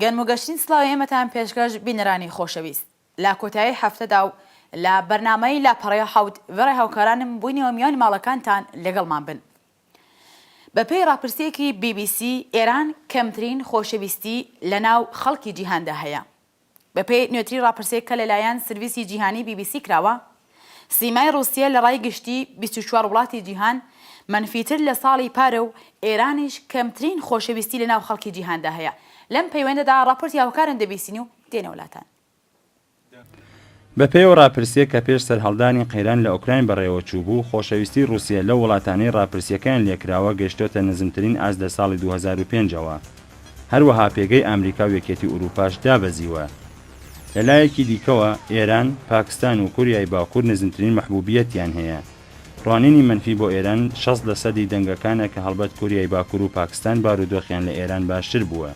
گەنموگەشتین سڵاوی ئێمەتان پێشکەش بینەرانی خۆشەویست لە کۆتایی هەفتەدا و لە بەرنامەی لاپەڕەیە حەوت بەڕێ هاوکارانم بوونیەوە میانی ماڵەکانتان لەگەڵمان بن. بەپێی ڕاپرسیەکی BBC ئێران کەمترین خۆشەویستی لە ناو خەڵکی جیهاندا هەیە. بەپێی نوێتری ڕاپرسیەک کە لەلایەن سرویسی جیهانی BBC کراوە، سیمای رووسیا لە ڕای گشتی 24 وڵاتی جیهان منفیتر لە ساڵی پارە و ئێرانیش کەمترین خۆشەویستی لە ناو خەڵکی جیهاندا هەیە. لەم پەیوەندەدا ڕاپۆرتی هاوکارن دەبیستین و دێنە وڵاتان. بەپێی ڕاپرسیەک کە پێش سەرهەڵدانی قەیران لە ئوکراین بەڕێوە چوو بوو، خۆشەویستی رووسیا لەو وڵاتانەی ڕاپرسیەکان لێکراوە گەشتۆتە نزمترین ئاست لە ساڵی 2005ەوە. هەروەها پێگەی ئەمریکا و یەکێتی ئوروپاش دابەزیوە. لەلایەکی دیکەوە ئێران، پاکستان و کوریای باکوور نزمترین محبوبیەتیان هەیە. ڕوانینی منفی بۆ ئێران 60% دەنگەکانە کە هەڵبەت کوریای باکوور و پاکستان بارودۆخیان لە ئێران باشتر بووە.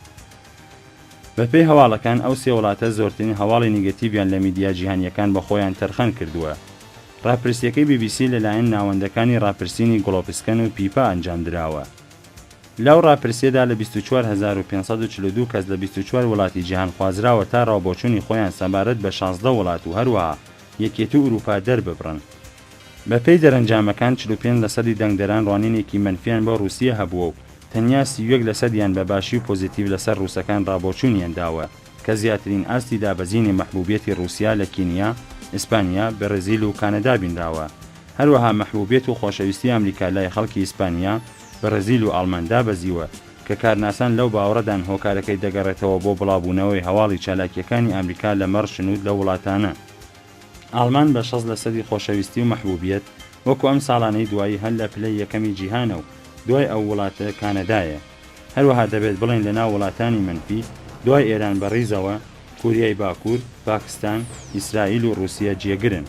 بەپێی هەواڵەکان ئەو سێ وڵاتە زۆرترین هەواڵی نیگەتیڤیان لە میدیا جیهانیەکان بە خۆیان تەرخەن کردووە. ڕاپرسیەکەی BBC لەلایەن ناوەندەکانی ڕاپرسینی گڵۆپسکەن و پیپا ئەنجامدراوە. لەو ڕاپرسیەدا لە 24542 کەس لە 24 وڵاتی جیهان خوازراوە تا ڕاوبۆچوونی خۆیان سەبارەت بە 16 وڵات و هەروەها یەکێتی ئوروپا دەرببڕن. بەپێی دەرەنجامەکان 45% دەنگدەران ڕوانینێکی منفیان بۆ رووسیا هەبووە و تەنیا 31% بە باشی و پۆزیتیڤ لەسەر رووسەکان ڕابۆچوونیان داوە کە زیاترین ئاستی دابەزینی محبوبیەتی رووسیا لە کینیا، ئیسپانیا، بەرزیل و کانەدا بینراوە. هەروەها محبوبیەت و خۆشەویستی ئەمریکا لای خەڵکی ئیسپانیا، بەرزیل و ئاڵماندا بەزیوە کە کارناسان لەو باوەڕەدان هۆکارەکەی دەگەڕێتەوە بۆ بڵاوبوونەوەی هەواڵی چالاکیەکانی ئەمریکا لە مەڕ شنود لە وڵاتانە. ئاڵمان بە 60% خۆشەویستی و محبوبیەت وەکو ئەم ساڵانەی دوایی هەر لە پلەی یەکەمی جیهانە و دوای ئەو وڵاتە کانەدایە. هەروەها دەبێت بڵێن لە ناو وڵاتانی منفی دوای ئێران بەڕیزەوە کوریای باکوور، پاکستان، ئیسرائیل و رووسیا جێگرن.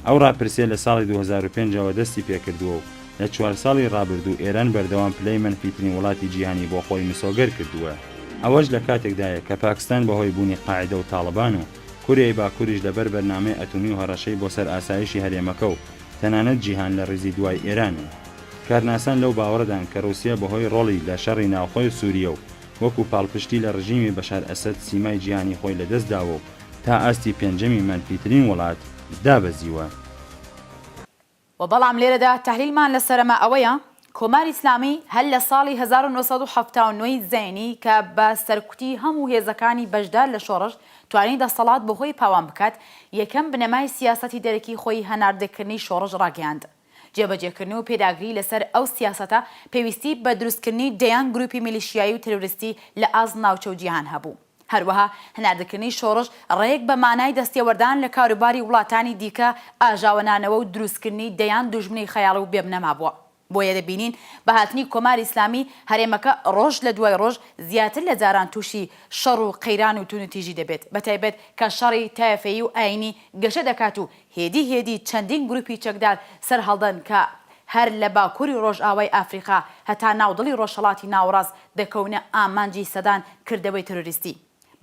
ئەو ڕاپرسیە لە ساڵی 2005ەوە دەستی پێکردووە و لە 4 ساڵی ڕابردوو ئێران بەردەوام پلەی منفیترین وڵاتی جیهانی بۆ خۆی مسۆگەر کردووە. ئەوەش لە کاتێکدایە کە پاکستان بەهۆی بوونی قاعیدە و تاڵبان و کوریای باکووریش لەبەر بەرنامەی ئەتۆمی و هەڕەشەی بۆ سەر ئاسایشی هەرێمەکە و تەنانەت جیهان لە ڕیزی دوای ئێرانە. کارناسان لەو باوەڕدان کە رووسیا بەهۆی ڕۆڵی لە شەڕی ناوخۆی سووریە و وەکو پاڵپشتی لە ڕژیمی بەشار ئەسەد سیمای جیهانی خۆی لەدەستداوە و تا ئاستی پێنجەمی منفیترین وڵات دابەزیوە. و بەڵام لێرەدا تەحلیلمان لە سەرەما ئەوەیە کۆماری ئیسلامی هەر لە ساڵی 1979 زەینی کە بە سەرکوتی هەموو هێزەکانی بەشدار لە شۆڕش توانی دەسەڵات بەهۆی پاوان بکات یەکەم بنەمای سیاسەتی دەرەکی خۆی هەناردەکردنی شۆڕش ڕاگەیاند. جێبەجێکردن و پێداگری لەسەر ئەو سیاسەتە پێویستی بە دروستکردنی دەیان گروپی میلیشیایی و تەرۆریستی لە ئاز ناوچە و جیهان هەبوو. هەروەها هەناردەکردنی شۆڕش ڕێک بە مانای دەستێوەردان لە کاروباری وڵاتانی دیکە ئاژاوەنانەوە و دروستکردنی دەیان دوژمنی خەیاڵ و بێبنەما بووە. بۆیە دەبینین بەهاتنی کۆماری ئیسلامی هەرێمەکە ڕۆژ لە دوای ڕۆژ زیاتر لە جاران تووشی شەڕ و قەیران و تونوتیژی دەبێت، بەتایبەت کە شەڕی تایەفەیی و ئاینی گەشە دەکات و هێدی چەندین گروپی چەکدار سەر هەڵدەن کە هەر لە باکووری ڕۆژئاوای ئافریقا هەتا ناودڵی ڕۆژهەڵاتی ناوەڕاست دەکەونە ئامانجی سەدان کردەوەی تەرۆریستی.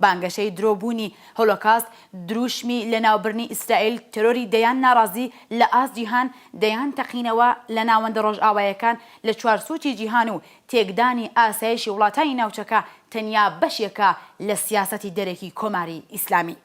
بانگەشەی درۆبوونی هۆلۆکاست، دروشمی لە ناوبرنی ئیسرائیل، تەرۆری دەیان ناڕازی لە ئاز جیهان، دەیان تەقینەوە لە ناوەندە ڕۆژئاوایەکان لە چوارسووکی جیهان و تێکدانی ئاسایشی وڵاتانی ناوچەکە تەنیا بەشێکە لە سیاسەتی دەرەکی کۆماری ئیسلامی.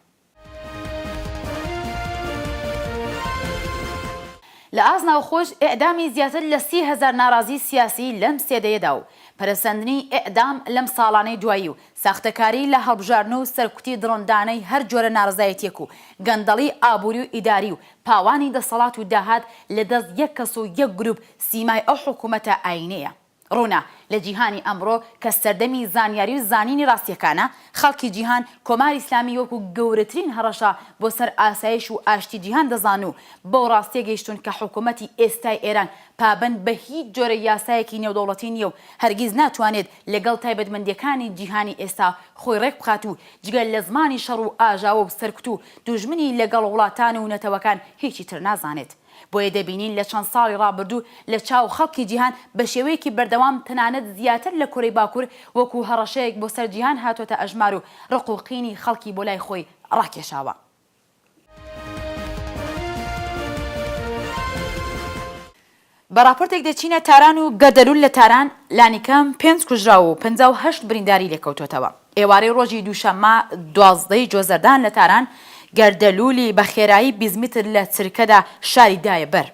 لە ئاز ناوخۆش ئێعدامی زیاتر لە 30,000 ناڕازی سیاسی لەم سێدەیەدا و پەرەسەندنی ئێعدام لەم ساڵانەی دوایی و ساختەکاری لە هەڵبژاردن و سەرکوتی دڕۆندانەی هەر جۆرە ناڕزایەتێک و گەندەڵی ئابووری و ئیداری و پاوانی دەسەڵات و داهات لە دەست یەک کەس و یەک گروپ سیمای ئەو حکوومەتە ئاینەیە. ڕوونا لە جیهانی ئەمڕۆ کە سەردەمی زانیاری و زانینی ڕاستیەکانە، خەڵکی جیهان کۆماری ئیسلامی وەکو گەورەترین هەڕەشە بۆ سەر ئاسایش و ئاشتی جیهان دەزان و بۆ ڕاستیە گەیشتون کە حکوومەتی ئێستای ئێران پابند بە هیچ جۆرە یاسایەکی نێودەوڵەتی نییە و هەرگیز ناتوانێت لەگەڵ تایبەتمەندیەکانی جیهانی ئێستا خۆی ڕێک بخات و جگەل لە زمانی شەڕ و ئاژاوە و سەرکوت و دوژمنی لەگەڵ وڵاتان و نەتەوەکان هیچی تر نازانێت. بۆیە دەبینین لە چەند ساڵی ڕابردوو لە چاو خەڵکی جیهان بە شێوەیەکی بەردەوام تەنانەت زیاتر لە کۆرەی باکوور وەکو هەڕەشەیەک بۆ سەر جیهان هاتوۆتە ئەژمار و ڕقوقینی خەڵکی بۆ لای خۆی ڕاکێشاوە. بە راپۆرتێک دەچینە تاران و گەدەلول لە تاران لانیکەم 5 کوژرا و 58 برینداری لێکەوتوتەوە. ئێوارەی ڕۆژی دووشەممە 12 جۆزەردان لە تاران گەردەلوولی بە خێرایی 20 متر لە چرکەدا شاری دایە بەر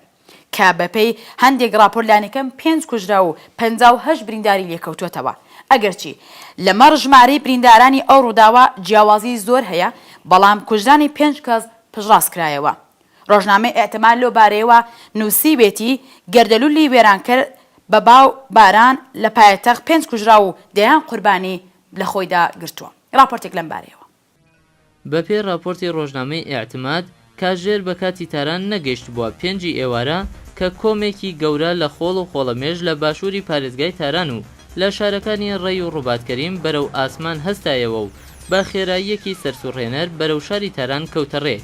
کە بەپێی هەندێک راپۆرلانەکەم 5 کوژرا و 58 برینداری لێکەوتوتەوە. ئەگەرچی لەمەڕ ژمارەی بریندارانی ئەو ڕووداوە جیاوازی زۆر هەیە، بەڵام کوژرانی 5 کەس پژڕاستکرایەوە. ڕۆژنامەی ئێعتماد لەو بارەیەوە نووسی بێتی گەردەلوولی وێرانکرد بە باو باران لە پایتەخت 5 کوژرا و دەیان قوربانی لە خۆیدا گرتووە. راپۆرتێک لەم بارەیەوە. بەپێ راپۆرتی ڕۆژنامەی ئێعتماد کاتژێر بە کاتی تاران نەگەیشت بووە 5 ئێوارە کە کۆمێکی گەورە لە خۆڵ و خۆڵەمێژ لە باشووری پارێزگای تاران و لە شارەکانی ڕێی و ڕووباتکەریم بەرەو ئاسمان هەستایەوە و بە خێراییەکی سەرسوڕهێنەر بەرەو شاری تاران کەوتەڕێ.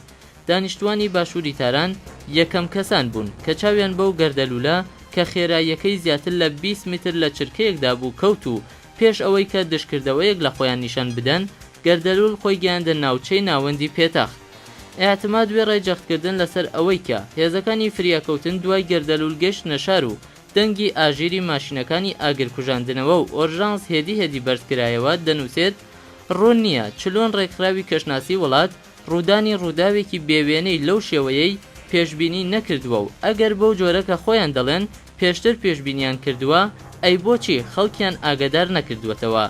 دانیشتوانی باشووری تاران یەکەم کەسان بوون کە چاویان بەو گەردەلوولە کە خێراییەکەی زیاتر لە 20 متر لە چرکەیەکدا بوو کەوت و پێش ئەوەی کە دشکردەوەیەک لە خۆیان نیشان بدەن گەردەلوول خۆی گەیاندە ناوچەی ناوەندی پێتەخت. ئێعتماد وێ ڕێجەختکردن لەسەر ئەوەی کە هێزەکانی فریاکەوتن دوای گەردەلوول گەشت نەشار و دەنگی ئاژیری ماشینەکانی ئاگرکوژاندنەوە و ئۆرژانس هێدی بەرزکرایەوە دەنووسێت ڕوون نییە چلۆن ڕێکخراوی کەشناسی وڵات ڕوودانی ڕووداوێکی بێوێنەی لەو شێوەیەی پێشبینی نەکردووە و ئەگەر بەو جۆرەکە خۆیان دەڵێن پێشتر پێشبینیان کردووە ئەی بۆچی خەڵکیان ئاگادار نەکردووەتەوە.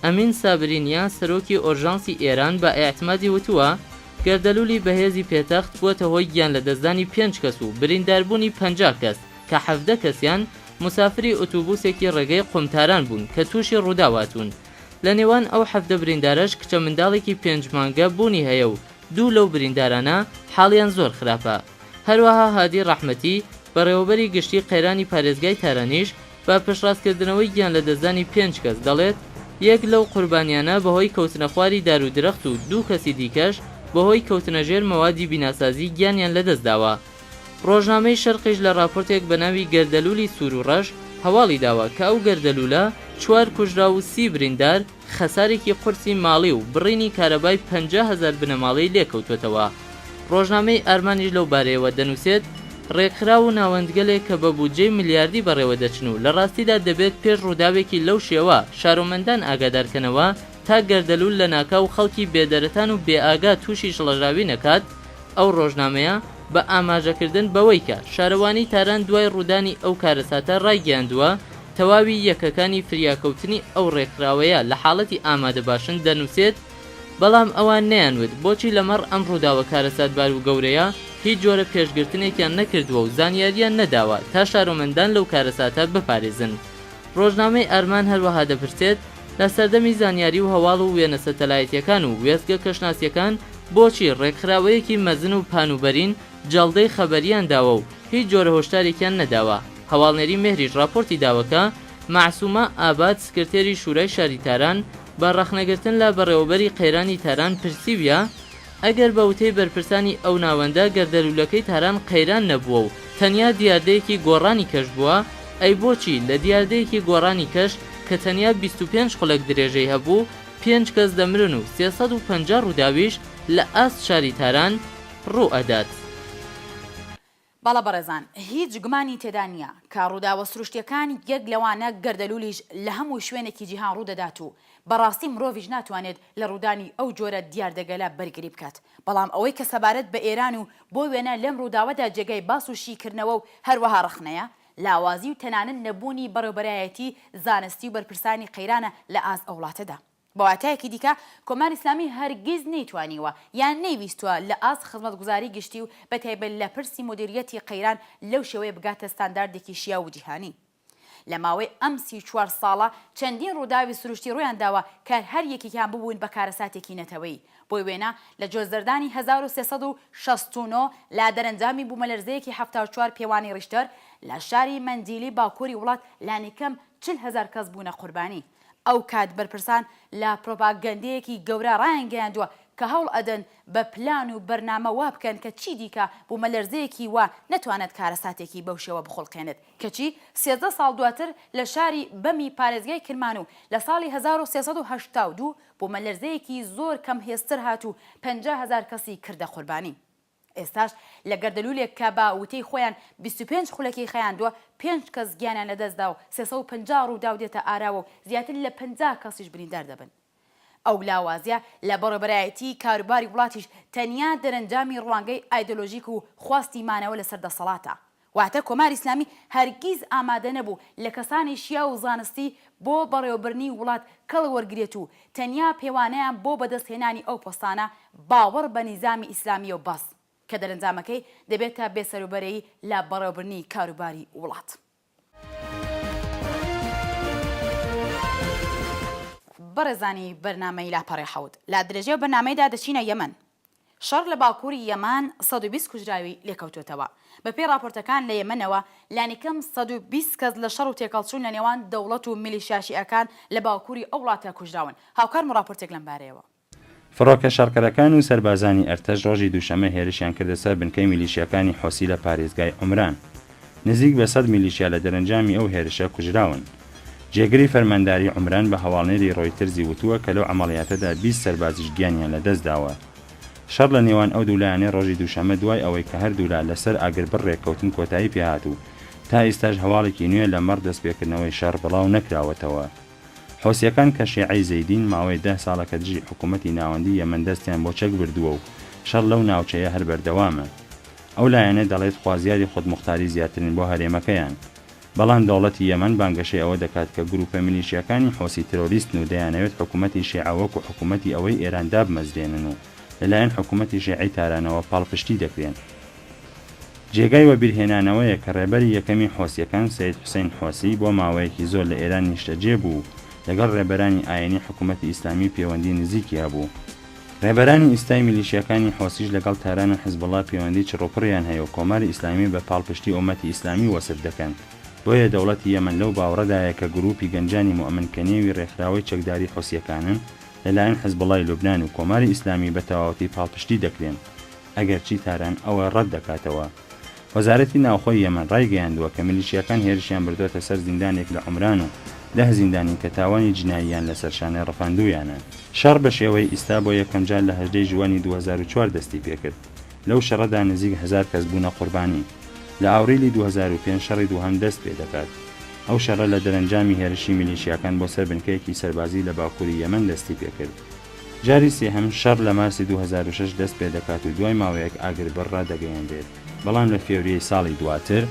ئەمین سابرینیان سەرۆکی ئۆرژانسی ئێران بە ئێعتمادی وتووە گەردەلوولی بەهێزی پێتەخت بووەتە هۆی گیان لە دەستدانی 5 کەس و برینداربوونی 50 کەس کە 17 کەسیان مسافری ئۆتۆبوسێکی ڕێگەی قومتاران بوون کە تووشی ڕووداواتون. لە نێوان ئەو 17 بریندارەش کچە منداڵێکی 5 مانگە بوونی هەیە و دوو لەو بریندارانە حاڵیان زۆر خراپە. هەروەها هادی ڕەحمەتی بەڕێوەبەری گشتی قەیرانی پارێزگای تارانیش بە پشتڕاستکردنەوەی گیان لە دەستدانی 5 کەس دەڵێت یەک لەو قوربانیانە بەهۆی کەوتنە خواری دارودرەخت و دوو کەسی دیکەش بەهۆی کەوتنەژێر مەوادی بیناسازی گیانیان لەدەستداوە. ڕۆژنامەی شەرقیش لە راپۆرتێک بە ناوی گەردەلوولی سوور و ڕەش هەواڵی داوە کە ئەو گەردەلوولە 4 کوژرا و 30 بریندار خەسارێکی قورسی ماڵی و بڕینی کارەبای 50,000 بنەماڵی لێکەوتوێتەوە. ڕۆژنامەی ئارمانیش لەو بارەیەوە دەنووسێت ڕێکخرا و ناوەندگەلێک کە بە بودجەی میلیاردی بەڕێوە دەچن و لە ڕاستیدا دەبێت پێش ڕووداوێکی لەو شێوە شارۆمەندان ئاگادارکەنەوە تا گەردەلوول لە ناکاو خەڵکی بێدەرەتان و بێئاگا تووشی شڵەژاوی نەکات. ئەو ڕۆژنامەیە بە ئاماژەکردن بەوەی کە شارەوانی تاران دوای ڕوودانی ئەو کارەساتە ڕایگەاندووە تەواوی یەکەکانی فریاکەوتنی ئەو ڕێکخراوەیە لە حاڵەتی ئامادەباشن دەنووسێت، بەڵام ئەوان نەیانوت بۆچی لەمەڕ ئەم ڕووداوە کارەساتبار و گەورەیە هیچ جۆرە پێشگرتنێکیان نەکردووە و زانیاریان نەداوە تا شارۆمەندان لەو کارەساتە بپارێزن. ڕۆژنامەی ئارمان هەروەها دەپرسێت لە سەردەمی زانیاری و هەواڵ و وێنە سەتەلایەتیەکان و وێستگە کەشناسیەکان بۆچی ڕێکخراوەیەکی مەزن و پانوبەرین جەڵدەی خەبەریان داوە و هیچ جۆرە هۆشدارێکیان نەداوە. هەواڵنێری مێهریش راپۆرتی داوەکە معسومە ئاباد سکرتێری شورای شاری تاران بە ڕەخنەگرتن لە بەڕێوەبەری قەیرانی تاران پرسیویە ئەگەر بە وتەی بەرپرسانی ئەو ناوەندە گەردەلوولەکەی تاران قەیران نەبووە و تەنیا دیاردەیەکی گۆڕانی کەش بووە، ئەی بۆچی لە دیاردەیەکی گۆڕانی کەش کە تەنیا 25 خولەک درێژەی هەبوو 5 کەس دەمرن و 350 ڕووداویش لە ئاست شاری تاران ڕوو ئەدات. باڵا بەڕێزان، هیچ گومانی تێدا نییە کە ڕووداوە سروشتیەکان یەک لەوانە گەردەلوولیش لە هەموو شوێنێکی جیهان ڕوودەدات و بەڕاستی مرۆڤیش ناتوانێت لە ڕوودانی ئەو جۆرە دیاردەگەلە بەرگری بکات. بەڵام ئەوەی کە سەبارەت بە ئێران و بۆ وێنە لەم ڕووداوەدا جێگەی باس و شیکردنەوە و هەروەها ڕخنەیە، لاوازی و تەنانەت نەبوونی بەڕێوەبەرایەتی زانستی و بەرپرسانی قەیرانە لە ئاز ئەو وڵاتەدا. بەواتایەکی دیکە کۆماری ئیسلامی هەرگیز نەیتوانیوە یان نەیویستووە لە ئاز خزمەتگوزاری گشتی و بەتایبەت لە پرسی مدیریەتی قەیران لەو شێوەیە بگاتە ستانداردێکی شیا و جیهانی. لە ماوەی ئەم 34 ساڵە چەندین ڕووداوی سروشتی ڕوویان داوە کە هەر یەکێکیان ببوون بە کارەساتێکی نەتەوەیی. بۆی وێنە لە جۆزەردانی 1369 لا دەرەنجامی بوومەلەرزەیەکی 74 پێوانی ڕیشتەر لە شاری مەندیلی باکووری وڵات لانیکەم 40,000 کەس بوونە قوربانی. ئەو کات بەرپرسان لە پرۆپاگەندەیەکی گەورە ڕایانگەیاندووە کە هەوڵ ئەدەن بە پلان و بەرنامە وا بکەن کە چی دیکە بوومەلەرزەیەکی وا نەتوانێت کارەساتێکی بەو شێوە بخۆڵقێنێت، کەچی 13 ساڵ دواتر لە شاری بەمی پارێزگای کرمان و لە ساڵی 1382 بوومەلەرزەیەکی زۆر کەم هێزتر هات و 50,000 کەسی کردە قوربانی. ئێستاش لە گەردەلوولێک کە بە وتەی خۆیان 25 خولەکی خەیاندووە 5 کەس گیانیان لەدەستدا و 350 ڕووداو دێتە ئاراوە و زیاتر لە 50 کەسیش بریندار دەبن. ئەو لاوازیە لە بەڕێبەرایەتی کاروباری وڵاتیش تەنیا دەرەنجامی ڕوانگەی ئایدۆلۆژیک و خواستی مانەوە لەسەر دەسەڵاتە. واتە کۆماری ئیسلامی هەرگیز ئامادە نەبوو لە کەسانی شیا و زانستی بۆ بەڕێوەبرنی وڵات کەڵ وەرگێت و تەنیا پێوانەیان بۆ بەدەستهێنانی ئەو پۆستانە باوەڕ بە نیزامی ئیسلامی و بەس کە دەرەنجامەکەی دەبێتە بێسەروبەرەیی لە بەڕێوەبرنی کاروباری وڵات. بەڕێزانی بەرنامەی لاپەڕی حەوت لە درێژەی بەرنامەیدا دەچینە یەمەن. شەڕ لە باکووری یەمان 120 کوژراوی لێکەوتوتەوە. بەپێی راپۆرتەکان لە یەمەنەوە لانیکەم 120 کەس لە شەڕ و تێکەڵچوون لە نێوان دەوڵەت و میلیشیاشیەکان لە باکووری ئەو وڵاتە کوژراون. هاوکارم راپۆرتێک لەم بارەیەوە. فڕۆکە شەڕکەرەکان و سەربازانی ئەرتەش ڕۆژی دووشەمە هێرشیان کردە سەر بنکەی میلیشیەکانی حوسی لە پارێزگای عومران. نزیک بە 100 میلیشیا لە دەرەنجامی ئەو هێرشە کوژراون. جێگری فەرمانداری عومران بە هەواڵنێری ڕۆیترزی وتووە کە لەو عەمەڵیاتەدا 20 سەربازیش گیانیان لەدەست داوە. شەڕ لە نێوان ئەو دوولایانێ ڕۆژی دووشەمە دوای ئەوەی کە هەردوولا لەسەر ئاگربڕ ڕێککەوتن کۆتایی پێهاتوو تا ئێستاش هەواڵێکی نوێ لە مەڕ دەستپێکردنەوەی شەڕ بڵاو نەکراوەتەوە. حوسیەکان کە شیعەی زەیدین ماوەی 10 ساڵەکە دژی حکوومەتی ناوەندی یەمەن دەستیان بۆ چەک بردووە و شەڕ لەو ناوچەیە هەر بەردەوامە. ئەو لایەنە دەڵێت خوازیاری خودموختاری زیاترین بۆ هەرێمەکەیان. بەڵام دەوڵەتی یەمەن بانگەشەی ئەوە دەکات کە گروپە میلیشیەکانی حوسی ترۆریستن و دەیانەوێت حکوومەتی شیعە وەکو حکوومەتی ئەوەی ئێران دابمەزرێنن و لەلایەن حکوومەتی شیعەی تارانەوە پاڵپشتی دەکرێن. جێگای وەبیرهێنانەوەیە کە ڕێبەری یەکەمی حوسیەکان سەید حوسین حوسی بۆ ماوەیەکی زۆر لە ئێران نیشتەجێ بوو لەگەڵ ڕێبەرانی ئاینی حکوومەتی ئیسلامی پەیوەندی نزیکی هەبوو. ڕێبەرانی ئیستای میلیشیەکانی حوسیش لەگەڵ تارانە حیزبڵڵا پەیوەندی چڕۆپڕیان هەیە و کۆماری ئیسلامی بە پاڵپشتی ئومەتی ئیسلامی وەسف دەکەن. بۆیە دەوڵەتی یەمەن لەو باوەڕەدایە کە گروپی گەنجانی مومنکەنێوی ڕێکخراوەی چەکداری حوسیەکانن لەلایەن حیزبڵڵای لوبنان و کۆماری ئیسلامی بە تەواوەتی پاڵپشتی دەکرێن ئەگەرچی تاران ئەوە ڕەت دەکاتەوە. وەزارەتی ناوخۆی یەمەن ڕایگەیاندووە کە میلیشیەکان هێرشیان بردوۆتە سەر زیندانێک لە عومران و 10 زیندانی کە تاوانی جناییان لەسەر شانەی ڕەفاندوویانە. شەڕ بە شێوەی ئیستا بۆ یەکەم جار لە 18 جوانی 2004 دەستی پێکرد. لەو شەڕەدا نزیک 1000 کەس بوونە قوربانی. لە ئاوریلی 2005 شەڕی دووهەم دەست پێ دەکات. ئەو شەڕە لە دەرەنجامی هێرشی میلیشیەکان بۆ سەر بنکەیەکی سەربازی لە باکووری یەمەن دەستی پێکرد. جاری سێهەم شەڕ لە مارسی 2006 دەست پێ دەکات و دوای ماوەیەک ئاگربڕ ڕادەگەیەندێت. بەڵام لە فێوریەی ساڵی دواتر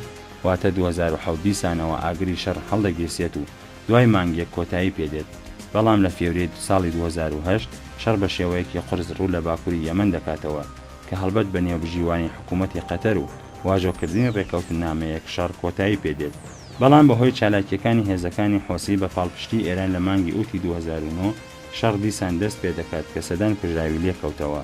واتە 2007 دیسانەوە ئاگری شەڕ هەڵدەگیرسێت و دوای مانگێک کۆتایی پێدێت. بەڵام لە فێوریەی ساڵی 2008 شەڕ بە شێوەیەکی قرس ڕوو لە باکووری یەمەن دەکاتەوە کە هەڵبەت بە نێوبژیوانی حکوومەتی قەتەر و واژۆکردنی ڕێکەوتن نامەیەک شەڕ کۆتایی پێدێت. بەڵام بەهۆی چالاکیەکانی هێزەکانی حوسی بە پاڵپشتی ئێران لە مانگی ئوتی 2009 شەڕ دیسان دەست پێ دەکات کە سەدان کوژراوی لێکەوتەوە.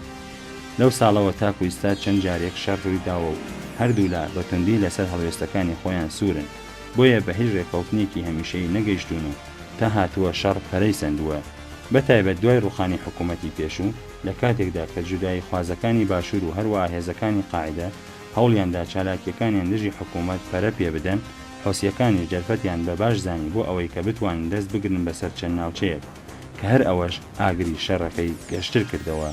لەو ساڵەوە تاکو ئیستا چەند جارێک شەڕ ڕووی داوە و هەردوو لا بەتوندی لەسەر هەڵوێستەکانی خۆیان سوورن. بۆیە بە هیچ ڕێکەوتنێکی هەمیشەی نەگەیشتون و تا هاتووە شەڕ پەرەی سندووە. بەتایبەت دوای ڕوخانی حکوومەتی پێشوو لە کاتێکدا کە جودایی خوازەکانی باشوور و هەروەها هێزەکانی قاعدە هەوڵیاندا چالاکیەکانیان دژی حکوومەت پەرە پێ بدەن، حوسیەکانی جەرفەتیان بە باش زانی بۆ ئەوەی کە بتوانن دەست بگرن بەسەر چەند ناوچەیەک کە هەر ئەوەش ئاگری شەڕەکەی گەشتر کردەوە.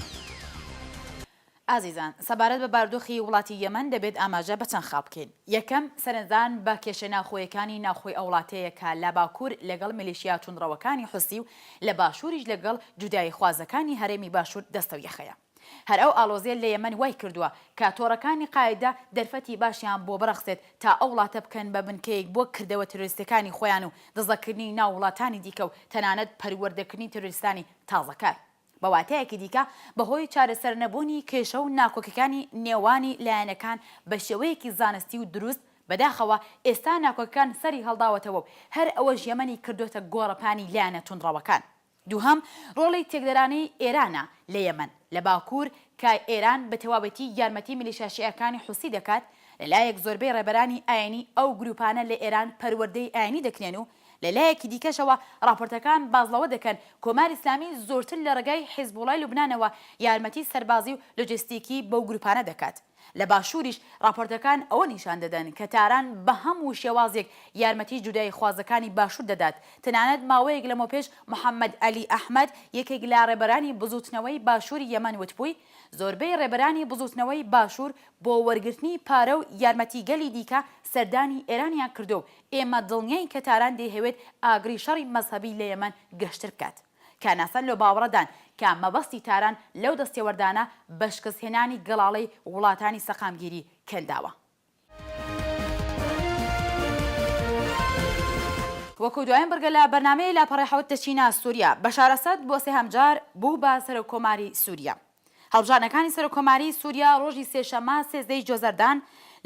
ئازیزان، سەبارەت بە بارودۆخی وڵاتی یەمەن دەبێت ئاماژە بە چەند خاڵ بکەین. یەکەم سەرنجدان بە کێشە ناوخۆیەکانی ناوخۆی ئەو وڵاتەیە کە لە باکوور لەگەڵ میلیشیا توندڕەوەکانی حوسی و لە باشووریش لەگەڵ جودایی خوازەکانی هەرێمی باشوور دەستە و یەخەیە. هەر ئەو ئالۆزیە لە یەمەن وای کردووە کە تۆڕەکانی قاعدە دەرفەتی باشیان بۆ بڕەخسێت تا ئەو وڵاتە بکەن بە بنکەیەک بۆ کردەوە تەرۆریستەکانی خۆیان و دەزەکردنی ناو وڵاتانی دیکە و تەنانەت پەروەردەکردنی تەرۆریستانی تازەکار. بە واتایەکی دیکە بەهۆی چارەسەر نەبوونی کێشە و ناکۆکەکانی نێوانی لایەنەکان بە شێوەیەکی زانستی و دروست بەداخەوە ئێستا ناکۆکەکان سەری هەڵداوەتەوە و هەر ئەوەش یەمەنی کردوتە گۆڕەپانی لایەنە توندڕەوەکان. دووهەم ڕۆڵی تێکدەرانی ئێرانە لە یەمەن لە باکوور کە ئێران بە تەواوەتی یارمەتی میلیشیاشیەکانی حوسی دەکات لەلایەک زۆربەی ڕێبەرانی ئاینی ئەو گروپانە لە ئێران پەروەردەی ئاینی دەکرێن و لەلایەکی دیکەشەوە راپۆرتەکان بازڵەوە دەکەن کۆماری ئیسلامی زۆرتر لە ڕێگای حیزبوڵای لوبنانەوە یارمەتی سەربازی و لۆجستیکی بەو گروپانە دەکات. لە باشووریش راپۆرتەکان ئەوە نیشان دەدەن کە تاران بە هەموو شێوازێک یارمەتی جودایی خوازەکانی باشوور دەدات. تەنانەت ماوەیەک لەمە پێش محەممەد عەلی ئەحمەد یەکێک لە ڕێبەرانی بزوتنەوەی باشووری یەمەن وتبووی زۆربەی ڕێبەرانی بزوتنەوەی باشوور بۆ وەرگرتنی پارە و یارمەتی گەلی دیکە سەردانی ئێرانیان کردو و ئێمە دڵنیاین کە تاران دەیهەوێت ئاگری شەڕی مەزهەبی لە یەمەن گەشتر بکات. کە ناسەن لە باوەڕەدان کە مەبەستی تاران لەو دەستێوەردانە بە شکستهێنانی گەڵاڵەی وڵاتانی سەقامگیری کەنداوە. وەکو دوایین بەرگە لە بەرنامەیە لاپەڕی حەوت دەچینە سووریا، بەشار ئەسەد بۆ سێهەم جار بوو بە سەرۆکۆماری سووریا. هەڵبژارنەکانی سەرۆکۆماری سووریا ڕۆژی سێشەممە 13 جۆزەردان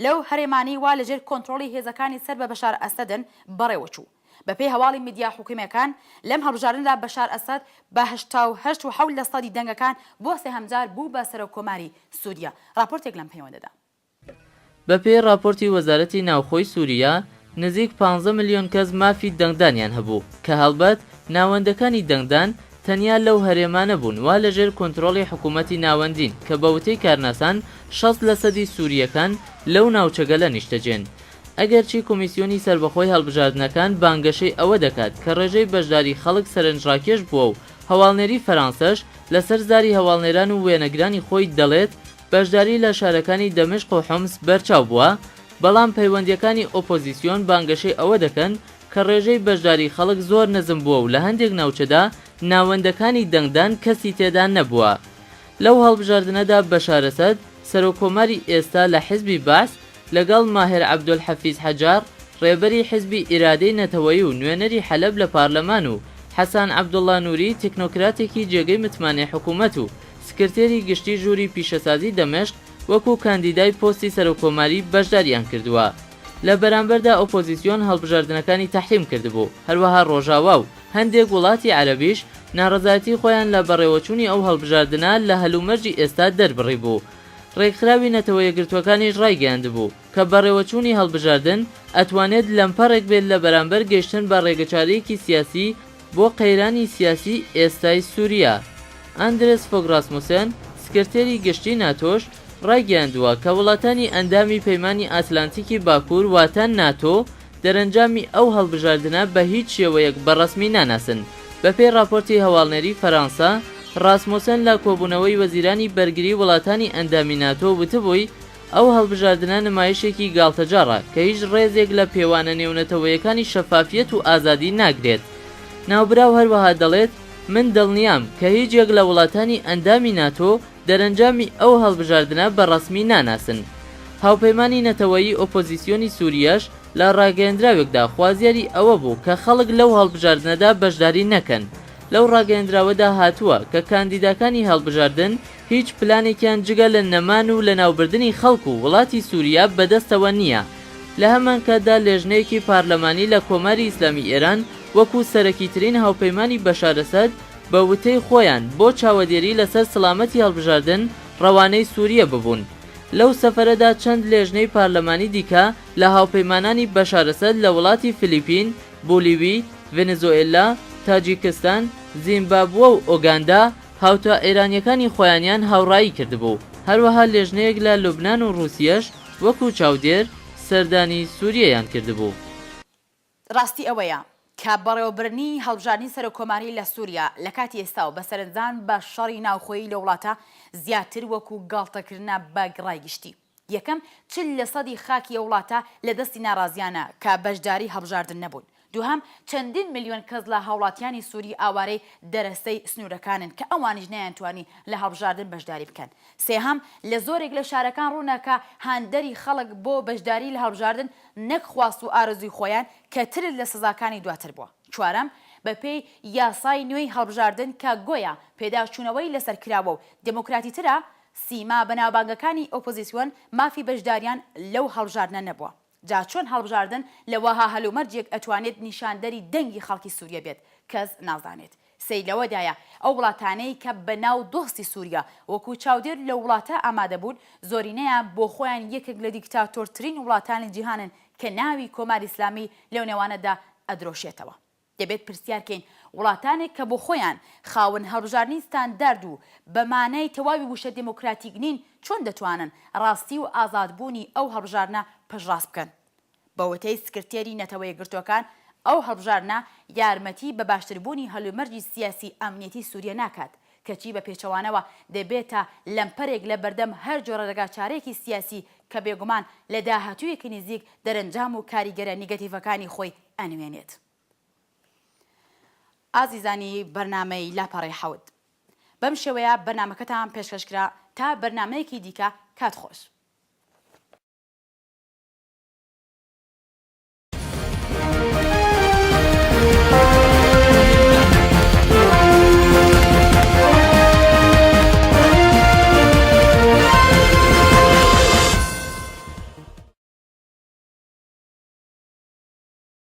لەو هەرێمانی وا لەژێر کۆنتڕۆڵی هێزەکانی سەر بە بەشار ئەسەدن بەڕێوەچوو. بەپێی هەواڵی میدیا حکوومەکان لەم هەڵبژارندا بەشار ئەسەد بە 88% دەنگەکان بۆ سێهەم جار بوو بە سەرۆکۆماری سووریا. راپۆرتێک لەم پەیوەندەدا. بەپێی راپۆرتی وەزارەتی ناوخۆی سووریا، نزیک 15 ملیۆن کەس مافی دەنگدانیان هەبوو کە هەڵبەت ناوەندەکانی دەنگدان تەنیا لەو هەرێمانە بوون وا لەژێر کۆنتڕۆڵی حکوومەتی ناوەندین کە بە وتەی کارناسان 60% سووریەکان لەو ناوچەگەلە نیشتەجێن. ئەگەرچی کۆمیسیۆنی سربەخۆی هەڵبژاردنەکان بانگەشەی ئەوە دەکات کە ڕێژەی بەشداری خەڵک سەرنجڕاکێش بووە و هەواڵنێری فەرانسەش لەسەر زاری هەواڵنێران و وێنەگرانی خۆی دەڵێت بەشداری لە شارەکانی دەمشق و حومس بەرچاو بووە، بەڵام پەیوەندیەکانی ئۆپۆزیسیۆن بانگەشەی ئەوە دەکەن کە ڕێژەی بەشداری خەڵک زۆر نەزم بووە و لە هەندێک ناوچەدا ناوەندەکانی دەنگدان کەسی تێدا نەبووە. لەو هەڵبژاردنەدا بەشار ئەسەد سەرۆکۆماری ئێستا لە حیزبی باس لەگەڵ ماهر عەبدولحەفیز حەجار ڕێبەری حیزبی ئیرادەی نەتەوەیی و نوێنەری حەلەب لە پارلەمان و حەسان عەبدوڵڵا نووری تێکنۆکراتێکی جێگەی متمانەی حکوومەت و سکرتێری گشتی ژووری پیشەسازی دەمەشق وەکو کاندیدای پۆستی سەرۆکۆماری بەشداریان کردووە. لە بەرامبەردا ئۆپۆزیسیۆن هەڵبژاردنەکانی تەحریم کردبوو. هەروەها ڕۆژاوا و هەندێک وڵاتی عەرەبیش ناڕەزایەتی خۆیان لە بەڕێوەچوونی ئەو هەڵبژاردنە لە هەلومەرجی ئێستا دەربڕی بوو. ڕێکخراوی نەتەوە یەکگرتوەکانیش ڕایگەیاندبوو کە بەڕێوەچوونی هەڵبژاردن ئەتوانێت لەمپەڕێک بێت لە بەرامبەر گەیشتن بە ڕێگەچارەیەکی سیاسی بۆ قەیرانی سیاسی ئێستای سووریا. ئاندرێس فۆگ راسموسێن سکرتێری گشتی ناتۆش ڕایگەیاندووە کە وڵاتانی ئەندامی پەیمانی ئاتلانتیکی باکوور واتان ناتۆ دەرەنجامی ئەو هەڵبژاردنە بە هیچ شێوەیەک بەڕەسمی ناناسن. بەپێی راپۆرتی هەواڵنێری فەرانسا، راسموسن لە کۆبوونەوەی وەزیرانی بەرگری وڵاتانی ئەندامی ناتۆ وتبووی ئەو هەڵبژاردنە نمایشێکی گاڵتەجارە کە هیچ ڕێزێک لە پێوانە نێونەتەوەیەکانی شەفافیەت و ئازادی ناگرێت. ناوبراو هەروەها دەڵێت من دڵنیام کە هیچ یەک لە وڵاتانی ئەندامی ناتۆ دەرەنجامی ئەو هەڵبژاردنە بەڕەسمی ناناسن. هاوپەیمانی نەتەوەیی ئۆپۆزیسیۆنی سووریەش لە ڕاگەیەندراوێکدا خوازیاری ئەوە بوو کە خەڵک لەو هەڵبژاردنەدا بەشداری نەکەن. لەو ڕاگەیەندراوەدا هاتووە کە کاندیداکانی هەڵبژاردن هیچ پلانێکیان جگە لە نەمان و لە ناوبردنی خەڵک و وڵاتی سووریا بەدەستەوە نییە. لە هەمان کاتدا لێژنەیەکی پارلەمانی لە کۆماری ئیسلامی ئێران وەکو سەرەکیترین هاوپەیمانی بەشار ئەسەد بە وتەی خۆیان بۆ چاوەدێری لەسەر سەلامەتی هەڵبژاردن ڕەوانەی سووریە ببوون. لەو سەفەرەدا چەند لێژنەی پارلەمانی دیکە لە هاوپەیمانانی بەشار ئەسەد لە وڵاتی فیلیپین، بۆلیڤی، ڤێنزوئێلا، تاجیکستان، زیمبابوە و ئۆگاندا هاوتە ئێرانیەکانی خۆیانیان هاوڕایی کردبوو. هەروەها لێژنەیەک لە لوبنان و رووسیەش وەکو چاودێر سەردانی سووریەیان کردبوو. ڕاستی ئەوەیە کە بەڕێوەبرنی هەڵبژاردنی سەرۆکۆماری لە سووریا لە کاتی ئێستا و بە سەرنجان بە شەڕی ناوخۆیی لە وڵاتە زیاتر وەکو گاڵتەکردنە بە گڕای گشتی. یەکەم 40% خاکی وڵاتە لە دەستی ناڕازیانە کە بەشداری هەڵبژاردن نەبوون. دووهەم چەندین ملیۆن کەس لە هاوڵاتیانی سووری ئاوارەی دەرەستەی سنوورەکانن کە ئەوانیش نەیانتوانی لە هەڵبژاردن بەشداری بکەن. سێهەم لە زۆرێک لە شارەکان ڕوونەکە هاندەری خەڵک بۆ بەشداری لە هەڵبژاردن نەک خواست و ئارزوی خۆیان کە ترت لە سزاکانی دواتر بووە. چوارەم بەپێی یاسای نوێی هەڵبژاردن کە گۆیە پێداچوونەوەی لەسەر کراوە و دموکراتی ترە، سیما بەناوبانگەکانی ئۆپۆزیسیۆن مافی بەشداریان لەو هەڵبژاردنە نەبووە. جا چۆن هەڵبژاردن لە وەها هەلومەرجێک ئەتوانێت نیشاندەری دەنگی خەڵکی سووریا بێت کەس نازانێت. سەی لەوەدایە ئەو وڵاتانەی کە بەناو دۆستی سووریا وەکو چاودێر لە وڵاتە ئامادە بوون زۆرینەیە بۆ خۆیان یەکێک لە دیکتاتۆرترین وڵاتانی جیهانن کە ناوی کۆماری ئیسلامی لەو نێوانەدا ئەدرۆشێتەوە. دەبێت پرسیارکەین وڵاتانێک کە بۆ خۆیان خاوەن هەڵبژاردنی ستاندارد و بەمانای تەواوی وشە دموکراتیک نین چۆن دەتوانن ڕاستی و ئازادبوونی ئەو هەڵبژاردنە پەشڕاست بکەن. بەوەتەی سکرتێری نەتەوە یەکگرتوەکان ئەو هەڵبژاردنە یارمەتی بە باشتربوونی هەلومەرجی سیاسی ئەمنیەتی سووریا ناکات کەچی بە پێچەوانەوە دەبێتە لەمپەرێک لە بەردەم هەر جۆرە ڕێگاچارەیەکی سیاسی کە بێگومان لە داهاتوویەکی نزیک دەرەنجام و کاریگەرە نیگەتیڤەکانی خۆی ئەنوێنێت. ئازیزانی بەرنامەی لاپەڕی حەوت بەم شێوەیە بەرنامەکەتان پێشکەشکرا تا بەرنمەیەکی دیکە کات خۆش.